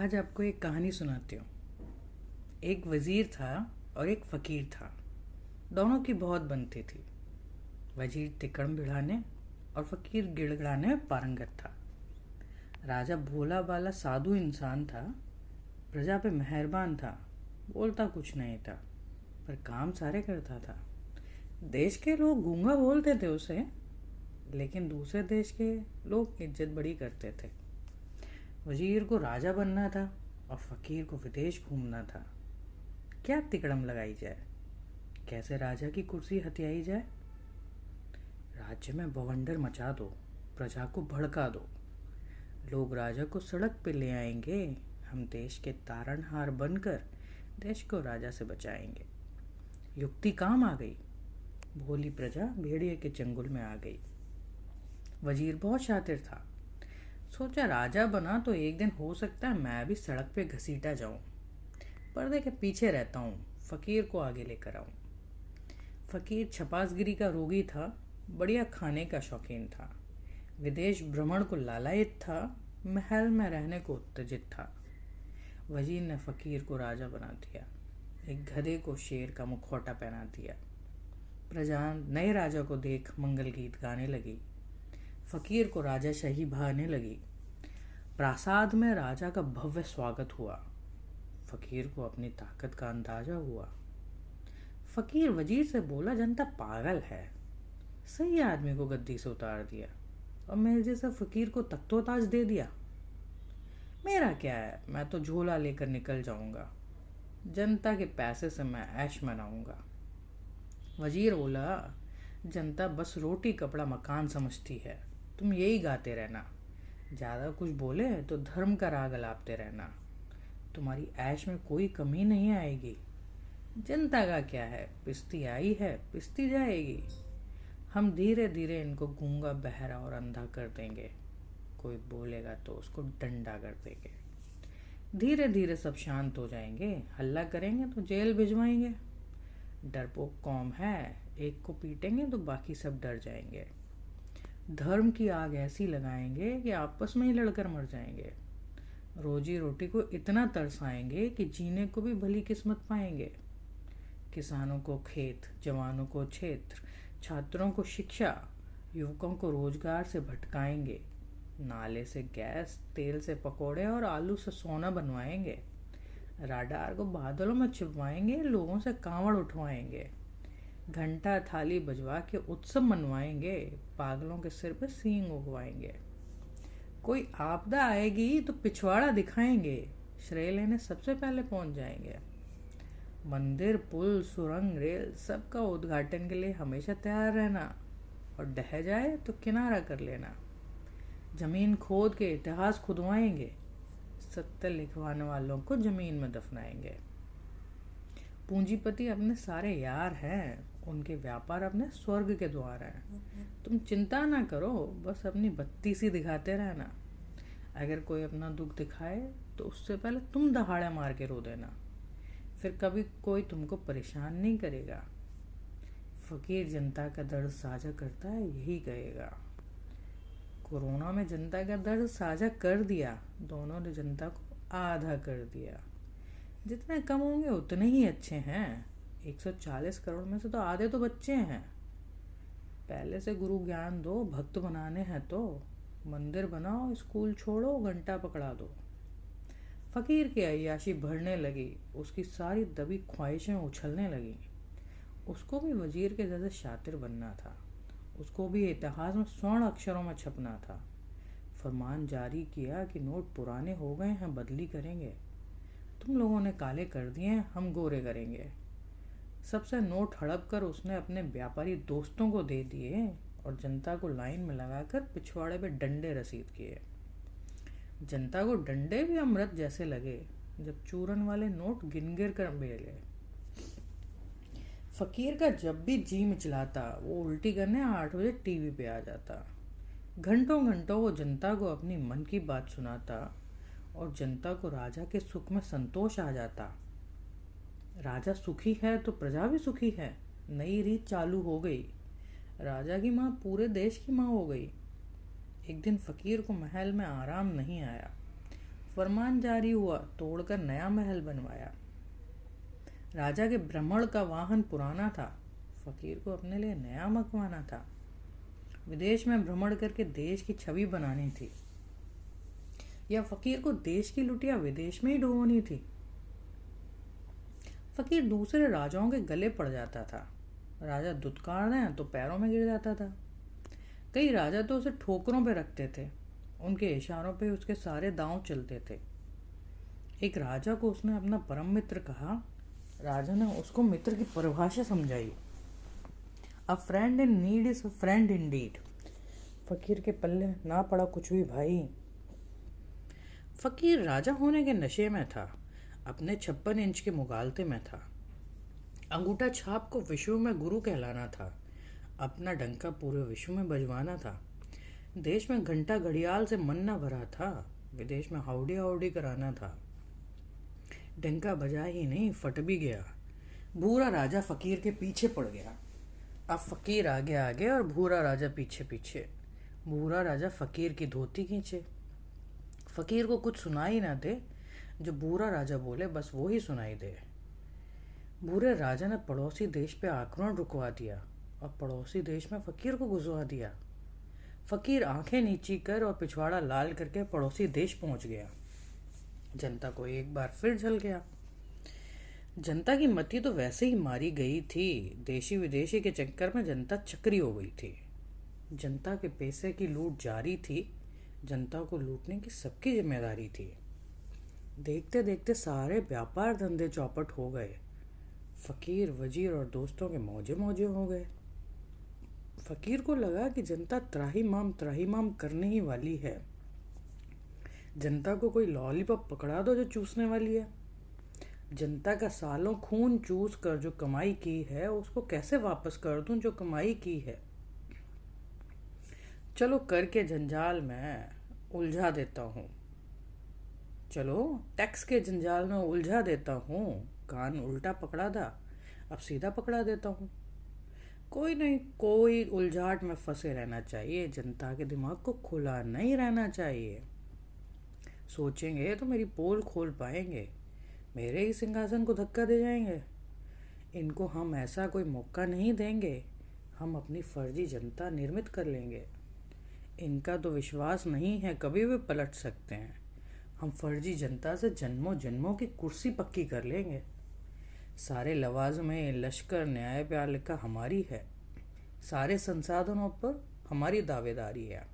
आज आपको एक कहानी सुनाती हूँ। एक वजीर था और एक फकीर था। दोनों की बहुत बनती थी। वजीर तिकड़म भिड़ाने और फकीर गिड़गिड़ाने में पारंगत था। राजा भोला भाला साधु इंसान था। प्रजा पे मेहरबान था। बोलता कुछ नहीं था, पर काम सारे करता था। देश के लोग गूंगा बोलते थे उसे, लेकिन दूसरे देश के लोग इज्जत बड़ी करते थे। वजीर को राजा बनना था और फकीर को विदेश घूमना था। क्या तिकड़म लगाई जाए, कैसे राजा की कुर्सी हथियाई जाए। राज्य में बवंडर मचा दो, प्रजा को भड़का दो। लोग राजा को सड़क पे ले आएंगे। हम देश के तारणहार बनकर देश को राजा से बचाएंगे। युक्ति काम आ गई। भोली प्रजा भेड़िए के चंगुल में आ गई। वजीर बहुत शातिर था। सोचा राजा बना तो एक दिन हो सकता है मैं भी सड़क पे घसीटा जाऊं। पर्दे के पीछे रहता हूँ, फकीर को आगे लेकर आऊं। फकीर छपासगिरी का रोगी था, बढ़िया खाने का शौकीन था, विदेश भ्रमण को लालायित था, महल में रहने को उत्तेजित था। वजीर ने फकीर को राजा बना दिया। एक गधे को शेर का मुखौटा पहना दिया। प्रजा नए राजा को देख मंगल गीत गाने लगी। फकीर को राजाशाही भाने लगी। प्रासाद में राजा का भव्य स्वागत हुआ। फकीर को अपनी ताकत का अंदाजा हुआ। फकीर वजीर से बोला, जनता पागल है, सही आदमी को गद्दी से उतार दिया और मेरे जैसे फकीर को तख्तोताज दे दिया। मेरा क्या है, मैं तो झोला लेकर निकल जाऊंगा। जनता के पैसे से मैं ऐश मनाऊंगा। वजीर बोला, जनता बस रोटी कपड़ा मकान समझती है, तुम यही गाते रहना। ज़्यादा कुछ बोले तो धर्म का राग अलापते रहना। तुम्हारी ऐश में कोई कमी नहीं आएगी। जनता का क्या है, पिसती आई है पिसती जाएगी। हम धीरे धीरे इनको गूंगा बहरा और अंधा कर देंगे। कोई बोलेगा तो उसको डंडा कर देंगे। धीरे धीरे सब शांत हो जाएंगे। हल्ला करेंगे तो जेल भिजवाएंगे। डरपोक कौम है, एक को पीटेंगे तो बाकी सब डर जाएंगे। धर्म की आग ऐसी लगाएंगे कि आपस में ही लड़कर मर जाएंगे। रोजी रोटी को इतना तरसाएंगे कि जीने को भी भली किस्मत पाएंगे। किसानों को खेत, जवानों को क्षेत्र, छात्रों को शिक्षा, युवकों को रोजगार से भटकाएंगे। नाले से गैस, तेल से पकोड़े और आलू से सोना बनवाएंगे। राडार को बादलों में छिपवाएंगे, लोगों से कांवड़ उठवाएंगे। घंटा थाली बजवा के उत्सव मनवाएंगे, पागलों के सिर पे सींग उगवाएंगे। कोई आपदा आएगी तो पिछवाड़ा दिखाएंगे, श्रेय लेने सबसे पहले पहुंच जाएंगे। मंदिर, पुल, सुरंग, रेल सबका उद्घाटन के लिए हमेशा तैयार रहना और ढह जाए तो किनारा कर लेना। जमीन खोद के इतिहास खुदवाएंगे, सत्य लिखवाने वालों को जमीन में दफनाएंगे। पूंजीपति अपने सारे यार हैं, उनके व्यापार अपने स्वर्ग के द्वार हैं। तुम चिंता ना करो, बस अपनी बत्ती सी दिखाते रहना। अगर कोई अपना दुख दिखाए तो उससे पहले तुम दहाड़े मार के रो देना, फिर कभी कोई तुमको परेशान नहीं करेगा। फकीर जनता का दर्द साझा करता है, यही कहेगा। कोरोना में जनता का दर्द साझा कर दिया, दोनों ने जनता को आधा कर दिया। जितने कम होंगे उतने ही अच्छे हैं। 140 करोड़ में से तो आधे तो बच्चे हैं। पहले से गुरु ज्ञान दो, भक्त बनाने हैं तो मंदिर बनाओ, स्कूल छोड़ो, घंटा पकड़ा दो। फकीर की अय्याशी बढ़ने लगी, उसकी सारी दबी ख्वाहिशें उछलने लगी। उसको भी वजीर के जैसे शातिर बनना था। उसको भी इतिहास में स्वर्ण अक्षरों में छपना था। फरमान जारी किया कि नोट पुराने हो गए हैं, बदली करेंगे। तुम लोगों ने काले कर दिए, हम गोरे करेंगे। सबसे नोट हड़प कर उसने अपने व्यापारी दोस्तों को दे दिए और जनता को लाइन में लगाकर पिछवाड़े पे डंडे रसीद किए। जनता को डंडे भी अमृत जैसे लगे जब चूरन वाले नोट गिन गिर कर बेले। फकीर का जब भी जी मिचलाता, वो उल्टी करने 8 बजे टीवी पे आ जाता। घंटों घंटों वो जनता को अपनी मन की बात सुनाता और जनता को राजा के सुख में संतोष आ जाता। राजा सुखी है तो प्रजा भी सुखी है। नई रीत चालू हो गई। राजा की माँ पूरे देश की माँ हो गई। एक दिन फकीर को महल में आराम नहीं आया। फरमान जारी हुआ, तोड़कर नया महल बनवाया। राजा के भ्रमण का वाहन पुराना था, फकीर को अपने लिए नया मंगवाना था। विदेश में भ्रमण करके देश की छवि बनानी थी, या फकीर को देश की लुटिया विदेश में ही डुबोनी थी। फकीर दूसरे राजाओं के गले पड़ जाता था। राजा दुत्कार दें तो पैरों में गिर जाता था। कई राजा तो उसे ठोकरों पे रखते थे, उनके इशारों पे उसके सारे दांव चलते थे। एक राजा को उसने अपना परम मित्र कहा। राजा ने उसको मित्र की परिभाषा समझाई। A friend in need is a friend indeed. फकीर के पल्ले ना पड़ा कुछ भी भाई। फकीर राजा होने के नशे में था, अपने 56 इंच के मुगालते में था। अंगूठा छाप को विश्व में गुरु कहलाना था, अपना डंका पूरे विश्व में बजवाना था। देश में घंटा घड़ियाल से मन न भरा था, विदेश में हाउडी हाउडी कराना था। डंका बजा ही नहीं, फट भी गया। भूरा राजा फकीर के पीछे पड़ गया। अब फकीर आगे आगे और भूरा राजा पीछे पीछे। भूरा राजा फकीर की धोती खींचे। फकीर को कुछ सुनाई ना दे, जो भूरा राजा बोले बस वो ही सुनाई दे। भूरे राजा ने पड़ोसी देश पे आक्रमण रुकवा दिया और पड़ोसी देश में फकीर को घुसवा दिया। फकीर आंखें नीची कर और पिछवाड़ा लाल करके पड़ोसी देश पहुंच गया। जनता को एक बार फिर झल गया। जनता की मति तो वैसे ही मारी गई थी। देशी विदेशी के चक्कर में जनता चक्री हो गई थी। जनता के पैसे की लूट जारी थी। जनता को लूटने की सबकी जिम्मेदारी थी। देखते देखते सारे व्यापार धंधे चौपट हो गए। फकीर, वजीर और दोस्तों के मौजे मौजे हो गए। फकीर को लगा कि जनता त्राहीमाम करने ही वाली है। जनता को कोई लॉलीपॉप पकड़ा दो जो चूसने वाली है। जनता का सालों खून चूस कर जो कमाई की है, उसको कैसे वापस कर दूं जो कमाई की है। चलो कर के जंजाल में उलझा देता हूँ। चलो टैक्स के जंजाल में उलझा देता हूँ। कान उल्टा पकड़ा था, अब सीधा पकड़ा देता हूँ। कोई नहीं, कोई उलझाट में फंसे रहना चाहिए। जनता के दिमाग को खुला नहीं रहना चाहिए। सोचेंगे तो मेरी पोल खोल पाएंगे, मेरे ही सिंहासन को धक्का दे जाएंगे। इनको हम ऐसा कोई मौका नहीं देंगे। हम अपनी फर्जी जनता निर्मित कर लेंगे। इनका तो विश्वास नहीं है, कभी भी पलट सकते हैं। हम फर्जी जनता से जन्मों जन्मों की कुर्सी पक्की कर लेंगे। सारे लवाजमें, लश्कर, न्यायपालिका हमारी है। सारे संसाधनों पर हमारी दावेदारी है।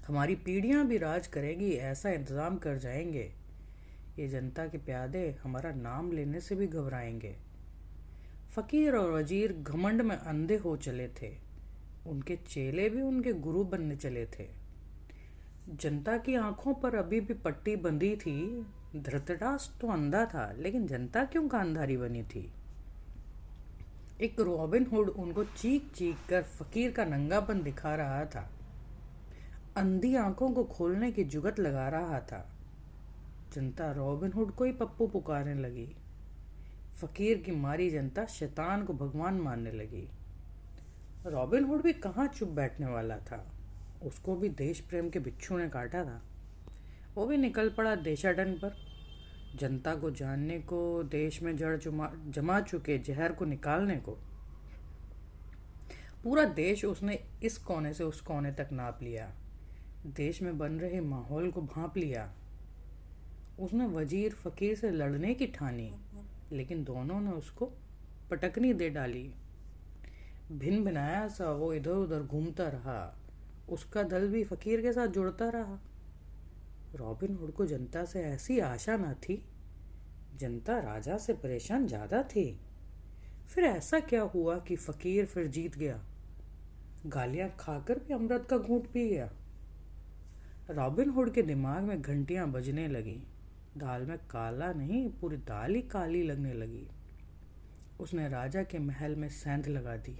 हमारी पीढ़ियां भी राज करेंगी, ऐसा इंतजाम कर जाएंगे। ये जनता के प्यादे हमारा नाम लेने से भी घबराएंगे। फकीर और वजीर घमंड में अंधे हो चले थे। उनके चेले भी उनके गुरु बनने चले थे। जनता की आंखों पर अभी भी पट्टी बंधी थी। धृतराष्ट्र तो अंधा था, लेकिन जनता क्यों कांधारी बनी थी। एक रॉबिन हुड उनको चीख चीख कर फकीर का नंगापन दिखा रहा था। अंधी आंखों को खोलने की जुगत लगा रहा था। जनता रॉबिन हुड को ही पप्पू पुकारने लगी। फकीर की मारी जनता शैतान को भगवान मानने लगी। रॉबिन हुड भी कहाँ चुप बैठने वाला था। उसको भी देश प्रेम के बिच्छू ने काटा था। वो भी निकल पड़ा देशाटन पर, जनता को जानने को, देश में जड़ जमा चुके जहर को निकालने को। पूरा देश उसने इस कोने से उस कोने तक नाप लिया। देश में बन रहे माहौल को भांप लिया। उसने वजीर फकीर से लड़ने की ठानी, लेकिन दोनों ने उसको पटकनी दे डाली। भिन भिनाया सा वो इधर उधर घूमता रहा। उसका दल भी फकीर के साथ जुड़ता रहा। रॉबिन हुड को जनता से ऐसी आशा न थी। जनता राजा से परेशान ज्यादा थी। फिर ऐसा क्या हुआ कि फकीर फिर जीत गया। गालियां खाकर भी अमृत का घूंट पी गया। रॉबिन हुड के दिमाग में घंटियां बजने लगी। दाल में काला नहीं, पूरी दाल ही काली लगने लगी। उसने राजा के महल में सेंध लगा दी।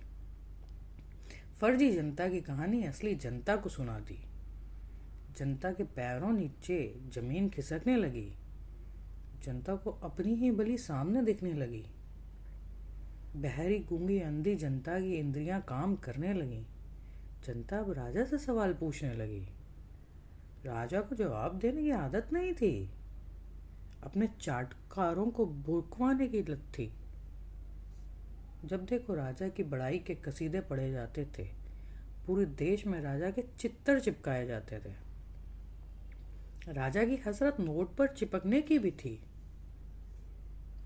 फर्जी जनता की कहानी असली जनता को सुना दी। जनता के पैरों नीचे जमीन खिसकने लगी। जनता को अपनी ही बलि सामने दिखने लगी। बहरी, गूंगी, अंधी जनता की इंद्रियां काम करने लगी। जनता अब राजा से सवाल पूछने लगी। राजा को जवाब देने की आदत नहीं थी, अपने चाटकारों को भुड़कवाने की लत थी। जब देखो राजा की बड़ाई के कसीदे पढ़े जाते थे, पूरे देश में राजा के चित्तर चिपकाए जाते थे। राजा की हसरत नोट पर चिपकने की भी थी।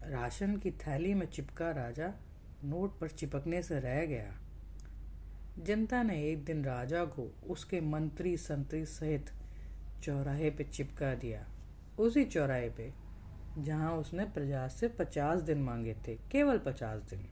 राशन की थैली में चिपका राजा नोट पर चिपकने से रह गया। जनता ने एक दिन राजा को उसके मंत्री संतरी सहित चौराहे पे चिपका दिया, उसी चौराहे पे जहां उसने प्रजा से 50 दिन मांगे थे, केवल 50 दिन।